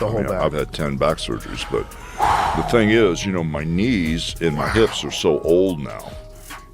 The whole back. I've had 10 back surgeries, but the thing is, my knees and my hips are so old now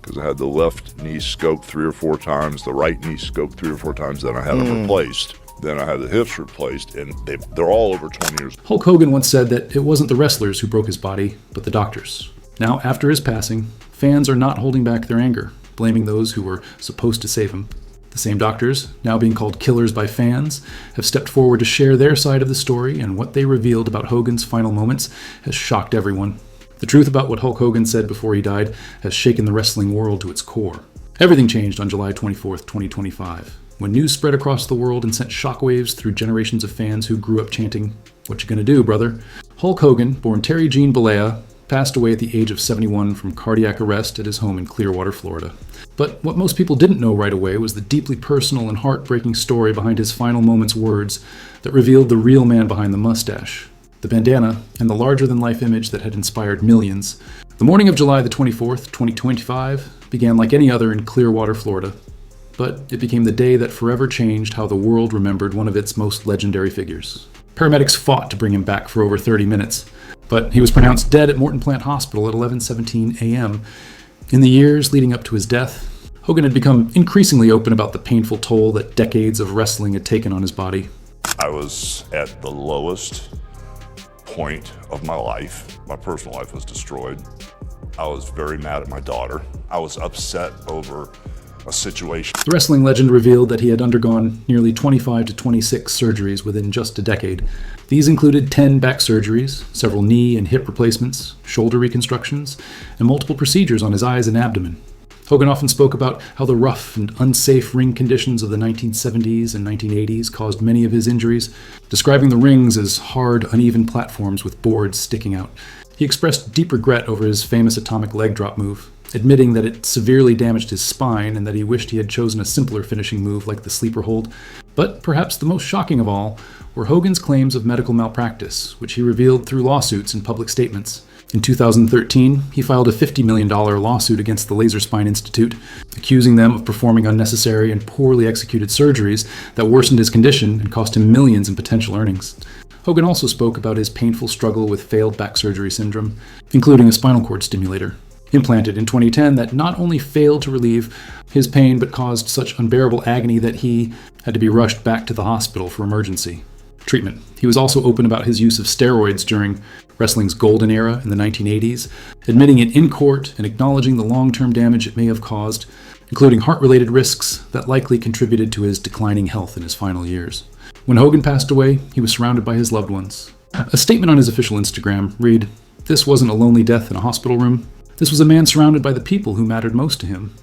because I had the left knee scoped 3 or 4 times, the right knee scoped 3 or 4 times, then I had them replaced. Then I had the hips replaced, and they're all over 20 years. Hulk Hogan once said that it wasn't the wrestlers who broke his body, but the doctors. Now, after his passing, fans are not holding back their anger, blaming those who were supposed to save him. The same doctors, now being called killers by fans, have stepped forward to share their side of the story, and what they revealed about Hogan's final moments has shocked everyone. The truth about what Hulk Hogan said before he died has shaken the wrestling world to its core. Everything changed on July 24th, 2025. When news spread across the world and sent shockwaves through generations of fans who grew up chanting, "What you gonna do, brother?" Hulk Hogan, born Terry Jean Balea, passed away at the age of 71 from cardiac arrest at his home in Clearwater, Florida. But what most people didn't know right away was the deeply personal and heartbreaking story behind his final moments' words that revealed the real man behind the mustache, the bandana, and the larger-than-life image that had inspired millions. The morning of July the 24th, 2025, began like any other in Clearwater, Florida. But it became the day that forever changed how the world remembered one of its most legendary figures. Paramedics fought to bring him back for over 30 minutes, but he was pronounced dead at Morton Plant Hospital at 11:17 a.m. In the years leading up to his death, Hogan had become increasingly open about the painful toll that decades of wrestling had taken on his body. I was at the lowest point of my life. My personal life was destroyed. I was very mad at my daughter. I was upset over a situation. The wrestling legend revealed that he had undergone nearly 25 to 26 surgeries within just a decade. These included 10 back surgeries, several knee and hip replacements, shoulder reconstructions, and multiple procedures on his eyes and abdomen. Hogan often spoke about how the rough and unsafe ring conditions of the 1970s and 1980s caused many of his injuries, describing the rings as hard, uneven platforms with boards sticking out. He expressed deep regret over his famous atomic leg drop move, admitting that it severely damaged his spine and that he wished he had chosen a simpler finishing move like the sleeper hold. But perhaps the most shocking of all were Hogan's claims of medical malpractice, which he revealed through lawsuits and public statements. In 2013, he filed a $50 million lawsuit against the Laser Spine Institute, accusing them of performing unnecessary and poorly executed surgeries that worsened his condition and cost him millions in potential earnings. Hogan also spoke about his painful struggle with failed back surgery syndrome, including a spinal cord stimulator, implanted in 2010 that not only failed to relieve his pain but caused such unbearable agony that he had to be rushed back to the hospital for emergency treatment. He was also open about his use of steroids during wrestling's golden era in the 1980s, admitting it in court and acknowledging the long-term damage it may have caused, including heart-related risks that likely contributed to his declining health in his final years. When Hogan passed away, he was surrounded by his loved ones. A statement on his official Instagram read, "This wasn't a lonely death in a hospital room. This was a man surrounded by the people who mattered most to him."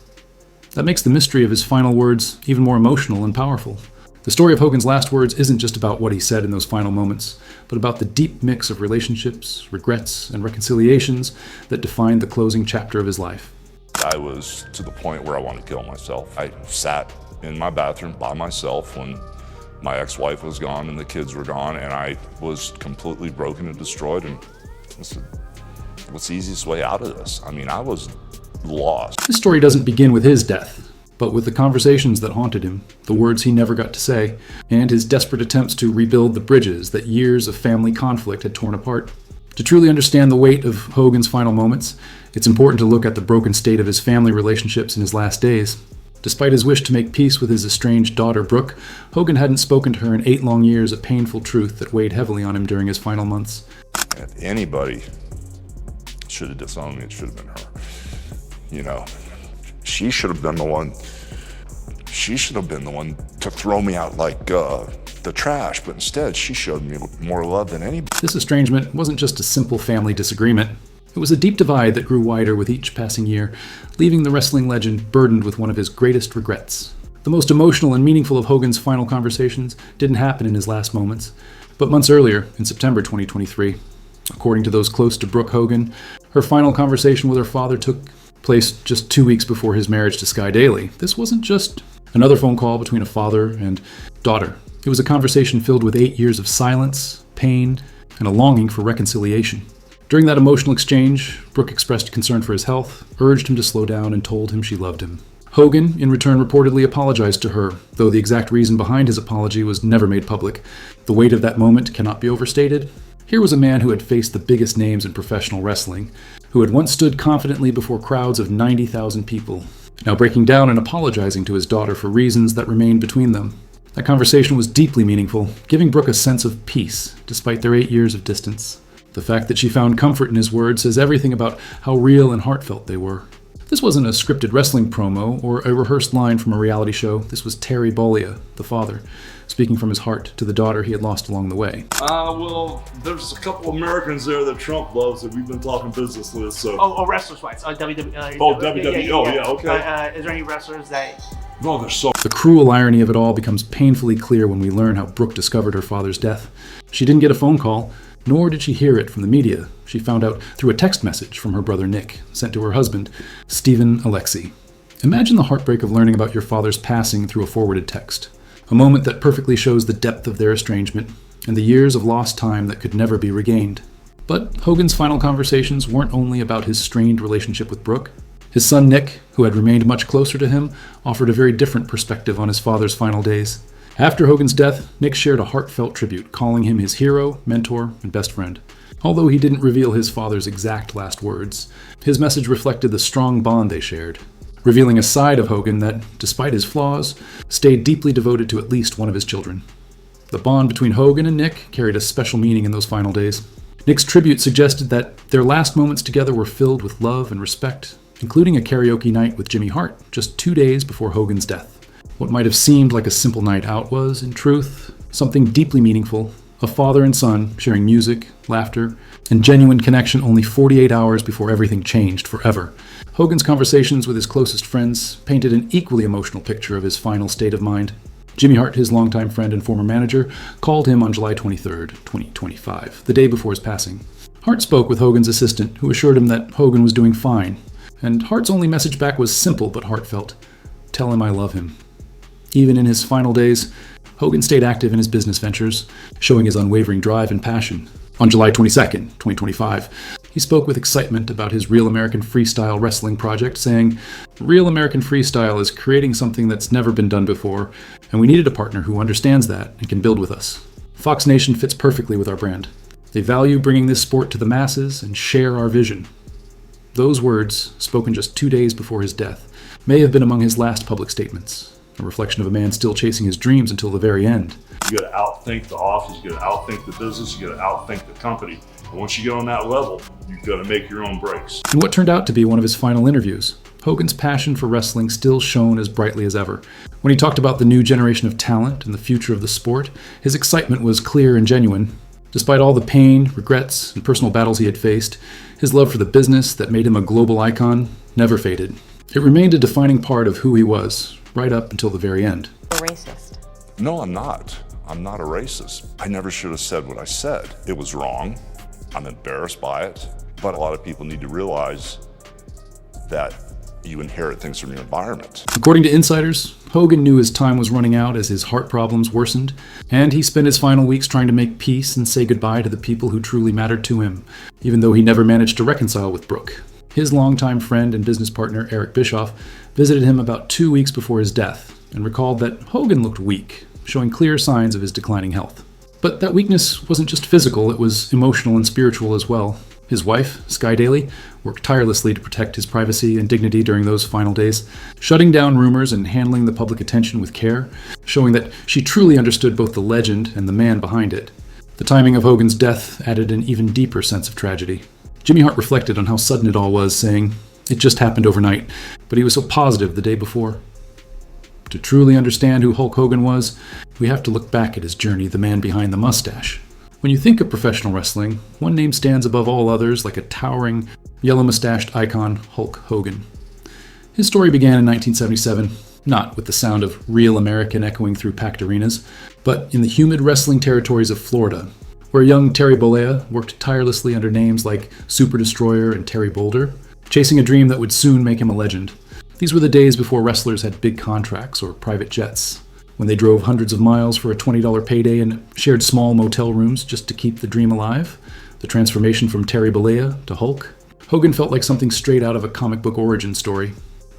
That makes the mystery of his final words even more emotional and powerful. The story of Hogan's last words isn't just about what he said in those final moments, but about the deep mix of relationships, regrets, and reconciliations that defined the closing chapter of his life. I was to the point where I wanted to kill myself. I sat in my bathroom by myself when my ex-wife was gone and the kids were gone, and I was completely broken and destroyed, and I said, what's the easiest way out of this? I mean, I was lost. This story doesn't begin with his death, but with the conversations that haunted him, the words he never got to say, and his desperate attempts to rebuild the bridges that years of family conflict had torn apart. To truly understand the weight of Hogan's final moments, it's important to look at the broken state of his family relationships in his last days. Despite his wish to make peace with his estranged daughter, Brooke, Hogan hadn't spoken to her in 8 long years of painful truth that weighed heavily on him during his final months. If anybody should have disowned me, it should have been her. She should have been the one. She should have been the one to throw me out like the trash, but instead she showed me more love than anybody. This estrangement wasn't just a simple family disagreement. It was a deep divide that grew wider with each passing year, leaving the wrestling legend burdened with one of his greatest regrets. The most emotional and meaningful of Hogan's final conversations didn't happen in his last moments, but months earlier, in September 2023. According to those close to Brooke Hogan, her final conversation with her father took place just 2 weeks before his marriage to Sky Daly. This wasn't just another phone call between a father and daughter. It was a conversation filled with 8 years of silence, pain, and a longing for reconciliation. During that emotional exchange, Brooke expressed concern for his health, urged him to slow down, and told him she loved him. Hogan, in return, reportedly apologized to her, though the exact reason behind his apology was never made public. The weight of that moment cannot be overstated. Here was a man who had faced the biggest names in professional wrestling, who had once stood confidently before crowds of 90,000 people, now breaking down and apologizing to his daughter for reasons that remained between them. That conversation was deeply meaningful, giving Brooke a sense of peace, despite their 8 years of distance. The fact that she found comfort in his words says everything about how real and heartfelt they were. This wasn't a scripted wrestling promo or a rehearsed line from a reality show. This was Terry Bollea, the father, speaking from his heart to the daughter he had lost along the way. Well, there's a couple Americans there that Trump loves that we've been talking business with, so... Oh, wrestlers-wise. WWE. WWE. Yeah, okay. Is there any wrestlers that... No, there's so... The cruel irony of it all becomes painfully clear when we learn how Brooke discovered her father's death. She didn't get a phone call, nor did she hear it from the media. She found out through a text message from her brother Nick, sent to her husband, Stephen Alexi. Imagine the heartbreak of learning about your father's passing through a forwarded text. A moment that perfectly shows the depth of their estrangement and the years of lost time that could never be regained. But Hogan's final conversations weren't only about his strained relationship with Brooke. His son Nick, who had remained much closer to him, offered a very different perspective on his father's final days. After Hogan's death, Nick shared a heartfelt tribute, calling him his hero, mentor, and best friend. Although he didn't reveal his father's exact last words, his message reflected the strong bond they shared, revealing a side of Hogan that, despite his flaws, stayed deeply devoted to at least one of his children. The bond between Hogan and Nick carried a special meaning in those final days. Nick's tribute suggested that their last moments together were filled with love and respect, including a karaoke night with Jimmy Hart just 2 days before Hogan's death. What might have seemed like a simple night out was, in truth, something deeply meaningful, a father and son sharing music, laughter, and genuine connection only 48 hours before everything changed forever. Hogan's conversations with his closest friends painted an equally emotional picture of his final state of mind. Jimmy Hart, his longtime friend and former manager, called him on July 23, 2025, the day before his passing. Hart spoke with Hogan's assistant, who assured him that Hogan was doing fine, and Hart's only message back was simple but heartfelt. Tell him I love him. Even in his final days, Hogan stayed active in his business ventures, showing his unwavering drive and passion. On July 22, 2025, he spoke with excitement about his Real American Freestyle Wrestling project, saying, "Real American Freestyle is creating something that's never been done before, and we needed a partner who understands that and can build with us. Fox Nation fits perfectly with our brand. They value bringing this sport to the masses and share our vision." Those words, spoken just 2 days before his death, may have been among his last public statements. A reflection of a man still chasing his dreams until the very end. You gotta outthink the office, you gotta outthink the business, you gotta outthink the company. And once you get on that level, you gotta make your own breaks. In what turned out to be one of his final interviews, Hogan's passion for wrestling still shone as brightly as ever. When he talked about the new generation of talent and the future of the sport, his excitement was clear and genuine. Despite all the pain, regrets, and personal battles he had faced, his love for the business that made him a global icon never faded. It remained a defining part of who he was, right up until the very end. A racist. No, I'm not. I'm not a racist. I never should have said what I said. It was wrong. I'm embarrassed by it. But a lot of people need to realize that you inherit things from your environment. According to insiders, Hogan knew his time was running out as his heart problems worsened, and he spent his final weeks trying to make peace and say goodbye to the people who truly mattered to him, even though he never managed to reconcile with Brooke. His longtime friend and business partner, Eric Bischoff, visited him about 2 weeks before his death and recalled that Hogan looked weak, showing clear signs of his declining health. But that weakness wasn't just physical, it was emotional and spiritual as well. His wife, Sky Daly, worked tirelessly to protect his privacy and dignity during those final days, shutting down rumors and handling the public attention with care, showing that she truly understood both the legend and the man behind it. The timing of Hogan's death added an even deeper sense of tragedy. Jimmy Hart reflected on how sudden it all was, saying, "It just happened overnight, but he was so positive the day before." To truly understand who Hulk Hogan was, we have to look back at his journey, the man behind the mustache. When you think of professional wrestling, one name stands above all others like a towering, yellow-mustached icon, Hulk Hogan. His story began in 1977, not with the sound of Real American echoing through packed arenas, but in the humid wrestling territories of Florida, where young Terry Bollea worked tirelessly under names like Super Destroyer and Terry Boulder, chasing a dream that would soon make him a legend. These were the days before wrestlers had big contracts or private jets, when they drove hundreds of miles for a $20 payday and shared small motel rooms just to keep the dream alive. The transformation from Terry Bollea to Hulk. Hogan felt like something straight out of a comic book origin story.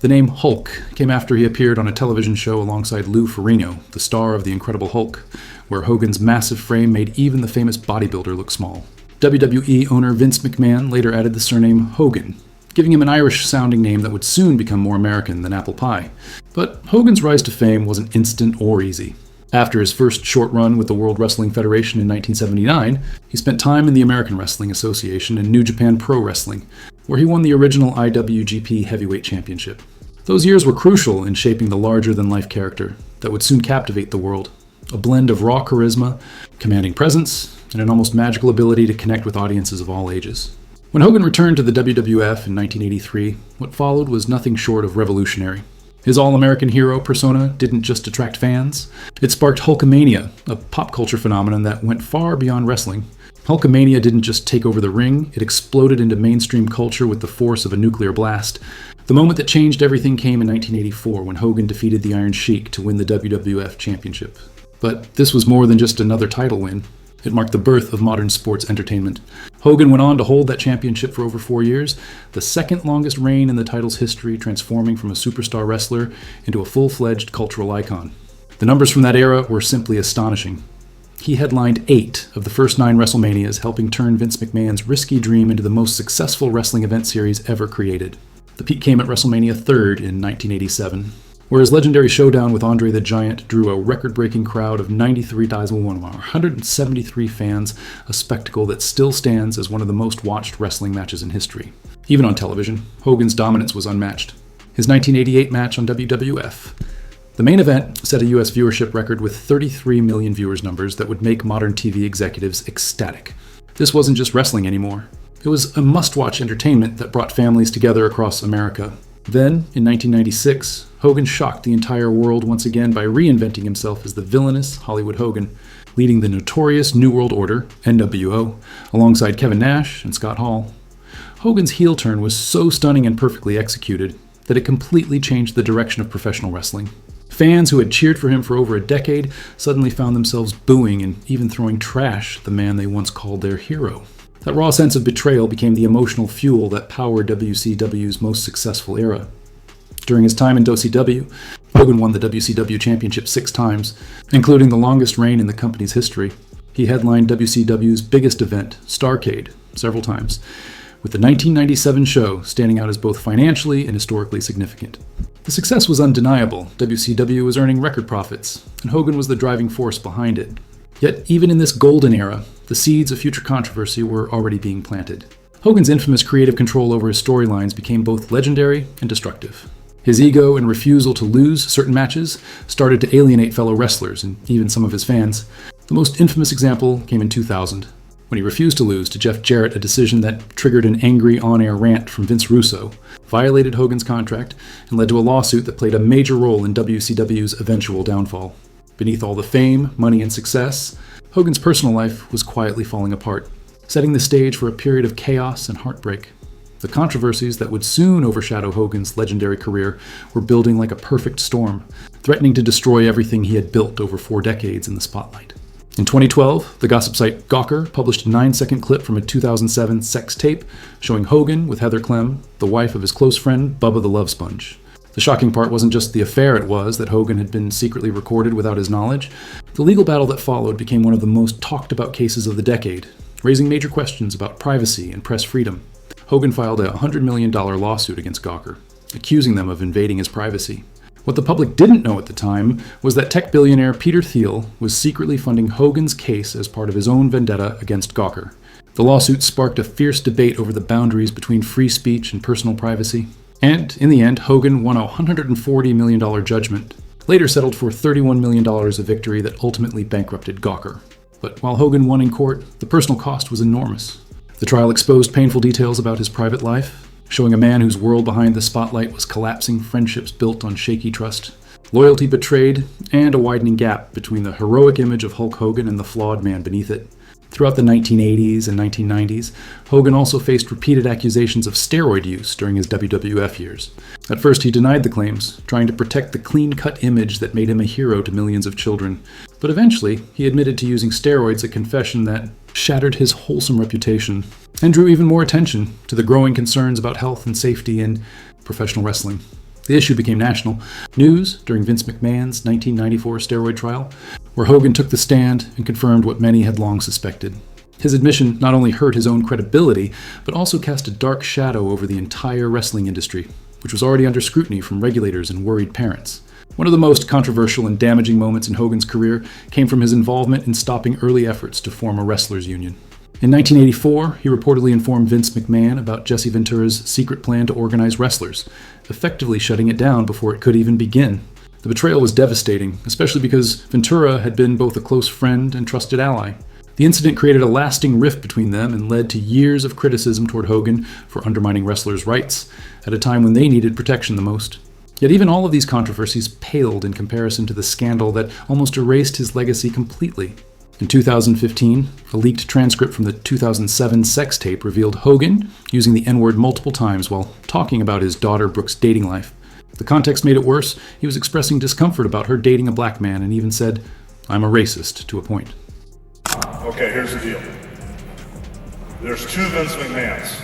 The name Hulk came after he appeared on a television show alongside Lou Ferrigno, the star of The Incredible Hulk, where Hogan's massive frame made even the famous bodybuilder look small. WWE owner Vince McMahon later added the surname Hogan, giving him an Irish-sounding name that would soon become more American than apple pie. But Hogan's rise to fame wasn't instant or easy. After his first short run with the World Wrestling Federation in 1979, he spent time in the American Wrestling Association and New Japan Pro Wrestling, where he won the original IWGP Heavyweight Championship. Those years were crucial in shaping the larger-than-life character that would soon captivate the world, a blend of raw charisma, commanding presence, and an almost magical ability to connect with audiences of all ages. When Hogan returned to the WWF in 1983, what followed was nothing short of revolutionary. His all-American hero persona didn't just attract fans, it sparked Hulkamania, a pop culture phenomenon that went far beyond wrestling. Hulkamania didn't just take over the ring, it exploded into mainstream culture with the force of a nuclear blast. The moment that changed everything came in 1984 when Hogan defeated the Iron Sheik to win the WWF Championship. But this was more than just another title win. It marked the birth of modern sports entertainment. Hogan went on to hold that championship for over 4 years, the second longest reign in the title's history, transforming from a superstar wrestler into a full-fledged cultural icon. The numbers from that era were simply astonishing. He headlined 8 of the first 9 WrestleManias, helping turn Vince McMahon's risky dream into the most successful wrestling event series ever created. The peak came at WrestleMania 3rd in 1987. Where his legendary showdown with Andre the Giant drew a record-breaking crowd of 173 fans, a spectacle that still stands as one of the most watched wrestling matches in history. Even on television, Hogan's dominance was unmatched. His 1988 match on WWF. The main event set a US viewership record with 33 million viewers numbers that would make modern TV executives ecstatic. This wasn't just wrestling anymore. It was a must-watch entertainment that brought families together across America. Then, in 1996, Hogan shocked the entire world once again by reinventing himself as the villainous Hollywood Hogan, leading the notorious New World Order, NWO, alongside Kevin Nash and Scott Hall. Hogan's heel turn was so stunning and perfectly executed that it completely changed the direction of professional wrestling. Fans who had cheered for him for over a decade suddenly found themselves booing and even throwing trash at the man they once called their hero. That raw sense of betrayal became the emotional fuel that powered WCW's most successful era. During his time in WCW, Hogan won the WCW Championship 6 times, including the longest reign in the company's history. He headlined WCW's biggest event, Starrcade, several times, with the 1997 show standing out as both financially and historically significant. The success was undeniable. WCW was earning record profits, and Hogan was the driving force behind it. Yet, even in this golden era, the seeds of future controversy were already being planted. Hogan's infamous creative control over his storylines became both legendary and destructive. His ego and refusal to lose certain matches started to alienate fellow wrestlers and even some of his fans. The most infamous example came in 2000, when he refused to lose to Jeff Jarrett, a decision that triggered an angry on-air rant from Vince Russo, violated Hogan's contract, and led to a lawsuit that played a major role in WCW's eventual downfall. Beneath all the fame, money, and success, Hogan's personal life was quietly falling apart, setting the stage for a period of chaos and heartbreak. The controversies that would soon overshadow Hogan's legendary career were building like a perfect storm, threatening to destroy everything he had built over 4 decades in the spotlight. In 2012, the gossip site Gawker published a 9-second clip from a 2007 sex tape showing Hogan with Heather Clem, the wife of his close friend Bubba the Love Sponge. The shocking part wasn't just the affair it was that Hogan had been secretly recorded without his knowledge. The legal battle that followed became one of the most talked about cases of the decade, raising major questions about privacy and press freedom. Hogan filed a $100 million lawsuit against Gawker, accusing them of invading his privacy. What the public didn't know at the time was that tech billionaire Peter Thiel was secretly funding Hogan's case as part of his own vendetta against Gawker. The lawsuit sparked a fierce debate over the boundaries between free speech and personal privacy. And, in the end, Hogan won a $140 million judgment, later settled for $31 million of victory that ultimately bankrupted Gawker. But while Hogan won in court, the personal cost was enormous. The trial exposed painful details about his private life, showing a man whose world behind the spotlight was collapsing, friendships built on shaky trust, loyalty betrayed, and a widening gap between the heroic image of Hulk Hogan and the flawed man beneath it. Throughout the 1980s and 1990s, Hogan also faced repeated accusations of steroid use during his WWF years. At first, he denied the claims, trying to protect the clean-cut image that made him a hero to millions of children. But eventually, he admitted to using steroids, a confession that shattered his wholesome reputation and drew even more attention to the growing concerns about health and safety in professional wrestling. The issue became national news during Vince McMahon's 1994 steroid trial, where Hogan took the stand and confirmed what many had long suspected. His admission not only hurt his own credibility, but also cast a dark shadow over the entire wrestling industry, which was already under scrutiny from regulators and worried parents. One of the most controversial and damaging moments in Hogan's career came from his involvement in stopping early efforts to form a wrestlers' union. In 1984, he reportedly informed Vince McMahon about Jesse Ventura's secret plan to organize wrestlers, effectively shutting it down before it could even begin. The betrayal was devastating, especially because Ventura had been both a close friend and trusted ally. The incident created a lasting rift between them and led to years of criticism toward Hogan for undermining wrestlers' rights at a time when they needed protection the most. Yet even all of these controversies paled in comparison to the scandal that almost erased his legacy completely. In 2015, a leaked transcript from the 2007 sex tape revealed Hogan using the N-word multiple times while talking about his daughter Brooke's dating life. The context made it worse. He was expressing discomfort about her dating a black man and even said, "I'm a racist," to a point. Okay, here's the deal. There's two Vince McMahons.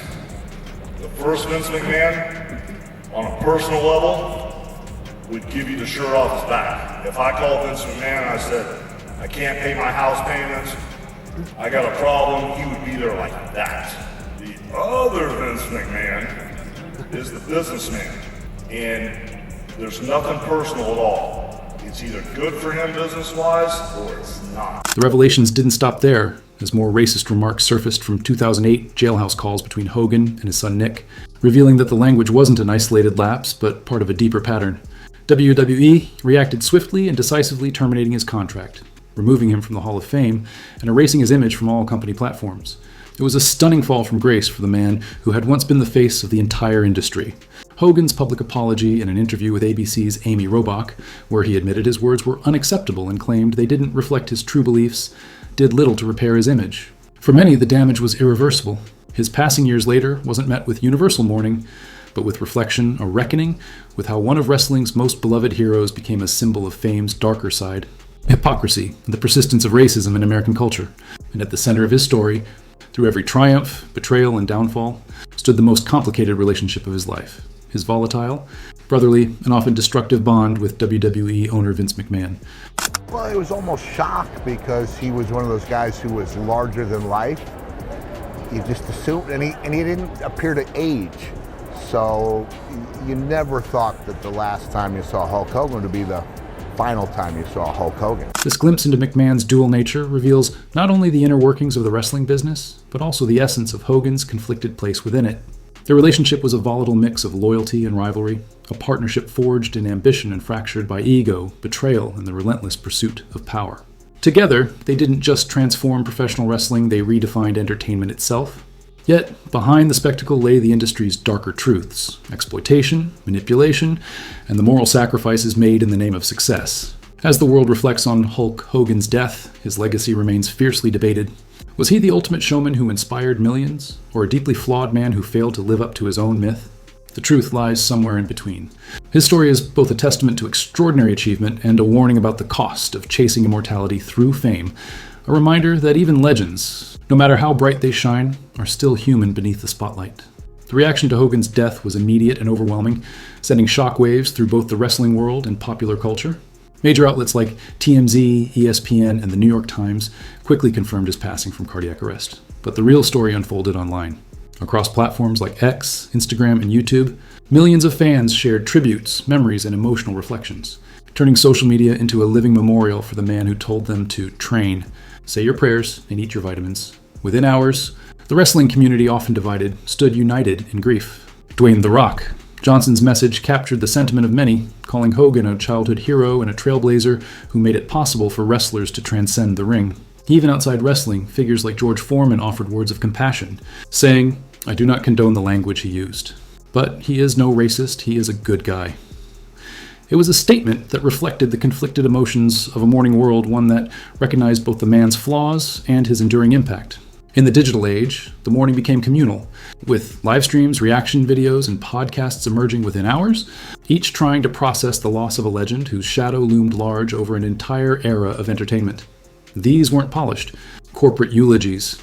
The first Vince McMahon, on a personal level, would give you the shirt off his back. If I called Vince McMahon and I said, I can't pay my house payments, I got a problem, he would be there like that. The other Vince McMahon is the businessman, and there's nothing personal at all. It's either good for him business-wise, or it's not. The revelations didn't stop there, as more racist remarks surfaced from 2008 jailhouse calls between Hogan and his son Nick, revealing that the language wasn't an isolated lapse, but part of a deeper pattern. WWE reacted swiftly and decisively, terminating his contract, removing him from the Hall of Fame, and erasing his image from all company platforms. It was a stunning fall from grace for the man who had once been the face of the entire industry. Hogan's public apology in an interview with ABC's Amy Robach, where he admitted his words were unacceptable and claimed they didn't reflect his true beliefs, did little to repair his image. For many, the damage was irreversible. His passing years later wasn't met with universal mourning, but with reflection, a reckoning with how one of wrestling's most beloved heroes became a symbol of fame's darker side. Hypocrisy and the persistence of racism in American culture. And at the center of his story, through every triumph, betrayal, and downfall, stood the most complicated relationship of his life. His volatile, brotherly, and often destructive bond with WWE owner Vince McMahon. Well, it was almost shock because he was one of those guys who was larger than life. You just assumed, and he didn't appear to age. So you never thought that the last time you saw Hulk Hogan would be the final time you saw Hulk Hogan. This glimpse into McMahon's dual nature reveals not only the inner workings of the wrestling business, but also the essence of Hogan's conflicted place within it. Their relationship was a volatile mix of loyalty and rivalry, a partnership forged in ambition and fractured by ego, betrayal, and the relentless pursuit of power. Together, they didn't just transform professional wrestling, they redefined entertainment itself. Yet, behind the spectacle lay the industry's darker truths: exploitation, manipulation, and the moral sacrifices made in the name of success. As the world reflects on Hulk Hogan's death, his legacy remains fiercely debated. Was he the ultimate showman who inspired millions, or a deeply flawed man who failed to live up to his own myth? The truth lies somewhere in between. His story is both a testament to extraordinary achievement and a warning about the cost of chasing immortality through fame, a reminder that even legends, no matter how bright they shine, are still human beneath the spotlight. The reaction to Hogan's death was immediate and overwhelming, sending shockwaves through both the wrestling world and popular culture. Major outlets like TMZ, ESPN, and the New York Times quickly confirmed his passing from cardiac arrest. But the real story unfolded online. Across platforms like X, Instagram, and YouTube, millions of fans shared tributes, memories, and emotional reflections, turning social media into a living memorial for the man who told them to train, say your prayers, and eat your vitamins. Within hours, the wrestling community, often divided, stood united in grief. Dwayne "The Rock" Johnson's message captured the sentiment of many, calling Hogan a childhood hero and a trailblazer who made it possible for wrestlers to transcend the ring. Even outside wrestling, figures like George Foreman offered words of compassion, saying, "I do not condone the language he used. But he is no racist, he is a good guy." It was a statement that reflected the conflicted emotions of a mourning world, one that recognized both the man's flaws and his enduring impact. In the digital age, the mourning became communal, with live streams, reaction videos, and podcasts emerging within hours, each trying to process the loss of a legend whose shadow loomed large over an entire era of entertainment. These weren't polished, corporate eulogies.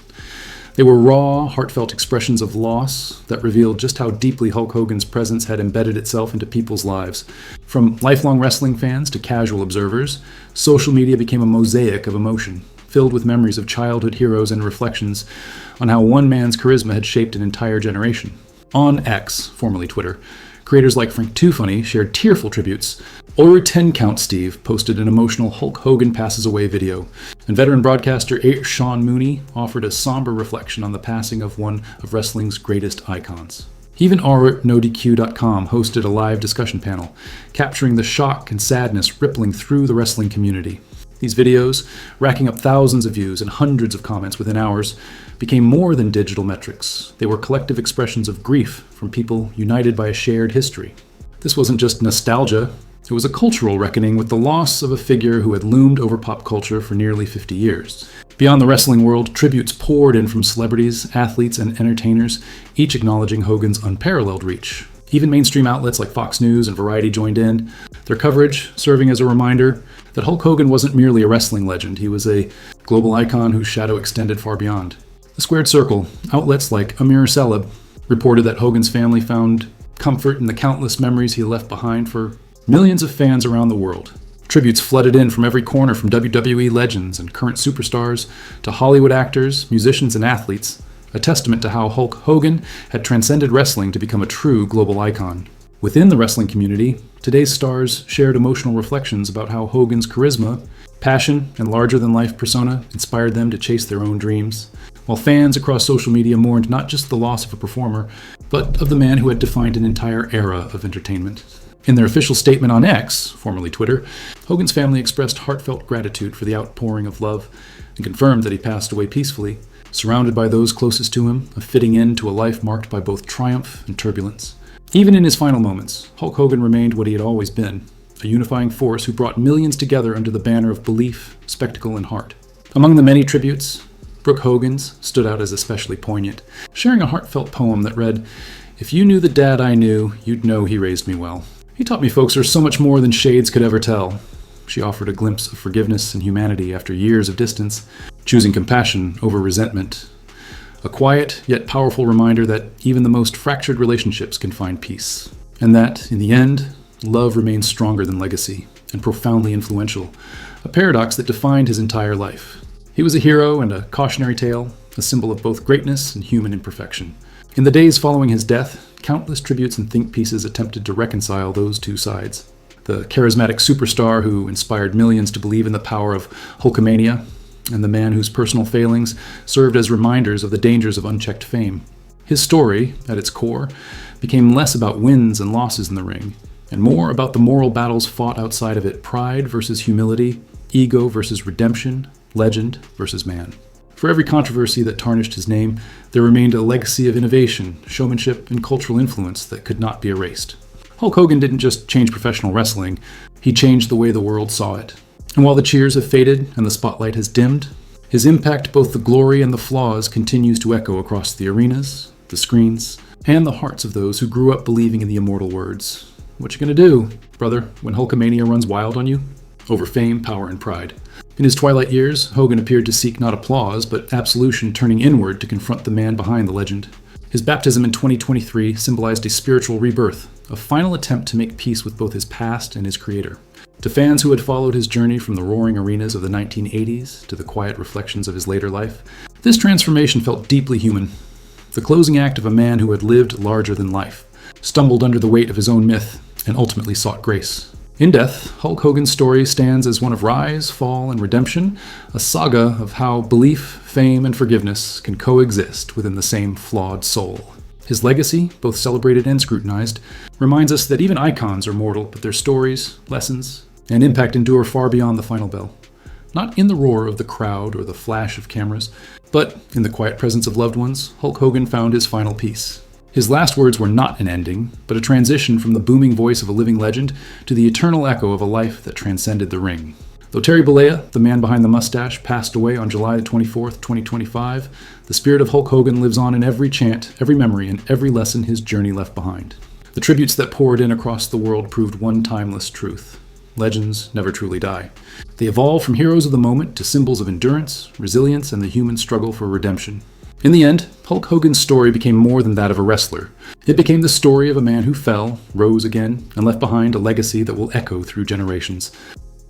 They were raw, heartfelt expressions of loss that revealed just how deeply Hulk Hogan's presence had embedded itself into people's lives. From lifelong wrestling fans to casual observers, social media became a mosaic of emotion, filled with memories of childhood heroes and reflections on how one man's charisma had shaped an entire generation. On X, formerly Twitter, creators like Frank Too Funny shared tearful tributes. Or 10 Count Steve posted an emotional Hulk Hogan passes away video, and veteran broadcaster Sean Mooney offered a somber reflection on the passing of one of wrestling's greatest icons. Even RNoDQ.com hosted a live discussion panel, capturing the shock and sadness rippling through the wrestling community. These videos, racking up thousands of views and hundreds of comments within hours, became more than digital metrics. They were collective expressions of grief from people united by a shared history. This wasn't just nostalgia. It was a cultural reckoning with the loss of a figure who had loomed over pop culture for nearly 50 years. Beyond the wrestling world, tributes poured in from celebrities, athletes, and entertainers, each acknowledging Hogan's unparalleled reach. Even mainstream outlets like Fox News and Variety joined in, their coverage serving as a reminder that Hulk Hogan wasn't merely a wrestling legend, he was a global icon whose shadow extended far beyond. The Squared Circle, outlets like Amir Celeb, reported that Hogan's family found comfort in the countless memories he left behind for millions of fans around the world. Tributes flooded in from every corner, from WWE legends and current superstars to Hollywood actors, musicians, and athletes, a testament to how Hulk Hogan had transcended wrestling to become a true global icon. Within the wrestling community, today's stars shared emotional reflections about how Hogan's charisma, passion, and larger-than-life persona inspired them to chase their own dreams, while fans across social media mourned not just the loss of a performer, but of the man who had defined an entire era of entertainment. In their official statement on X, formerly Twitter, Hogan's family expressed heartfelt gratitude for the outpouring of love and confirmed that he passed away peacefully, surrounded by those closest to him, a fitting end to a life marked by both triumph and turbulence. Even in his final moments, Hulk Hogan remained what he had always been, a unifying force who brought millions together under the banner of belief, spectacle, and heart. Among the many tributes, Brooke Hogan's stood out as especially poignant, sharing a heartfelt poem that read, "If you knew the dad I knew, you'd know he raised me well. He taught me folks are so much more than shades could ever tell." She offered a glimpse of forgiveness and humanity after years of distance, choosing compassion over resentment. A quiet yet powerful reminder that even the most fractured relationships can find peace. And that, in the end, love remains stronger than legacy and profoundly influential, a paradox that defined his entire life. He was a hero and a cautionary tale, a symbol of both greatness and human imperfection. In the days following his death, countless tributes and think pieces attempted to reconcile those two sides. The charismatic superstar who inspired millions to believe in the power of Hulkamania, and the man whose personal failings served as reminders of the dangers of unchecked fame. His story, at its core, became less about wins and losses in the ring, and more about the moral battles fought outside of it: pride versus humility, ego versus redemption, legend versus man. For every controversy that tarnished his name, there remained a legacy of innovation, showmanship, and cultural influence that could not be erased. Hulk Hogan didn't just change professional wrestling, he changed the way the world saw it. And while the cheers have faded and the spotlight has dimmed, his impact, both the glory and the flaws, continues to echo across the arenas, the screens, and the hearts of those who grew up believing in the immortal words. What you gonna do, brother, when Hulkamania runs wild on you? Over fame, power, and pride. In his twilight years, Hogan appeared to seek not applause, but absolution, turning inward to confront the man behind the legend. His baptism in 2023 symbolized a spiritual rebirth, a final attempt to make peace with both his past and his creator. To fans who had followed his journey from the roaring arenas of the 1980s to the quiet reflections of his later life, this transformation felt deeply human. The closing act of a man who had lived larger than life, stumbled under the weight of his own myth, and ultimately sought grace. In death, Hulk Hogan's story stands as one of rise, fall, and redemption, a saga of how belief, fame, and forgiveness can coexist within the same flawed soul. His legacy, both celebrated and scrutinized, reminds us that even icons are mortal, but their stories, lessons, and impact endure far beyond the final bell. Not in the roar of the crowd or the flash of cameras, but in the quiet presence of loved ones, Hulk Hogan found his final piece. His last words were not an ending, but a transition from the booming voice of a living legend to the eternal echo of a life that transcended the ring. Though Terry Bollea, the man behind the mustache, passed away on July 24th, 2025, the spirit of Hulk Hogan lives on in every chant, every memory, and every lesson his journey left behind. The tributes that poured in across the world proved one timeless truth: legends never truly die. They evolve from heroes of the moment to symbols of endurance, resilience, and the human struggle for redemption. In the end, Hulk Hogan's story became more than that of a wrestler. It became the story of a man who fell, rose again, and left behind a legacy that will echo through generations.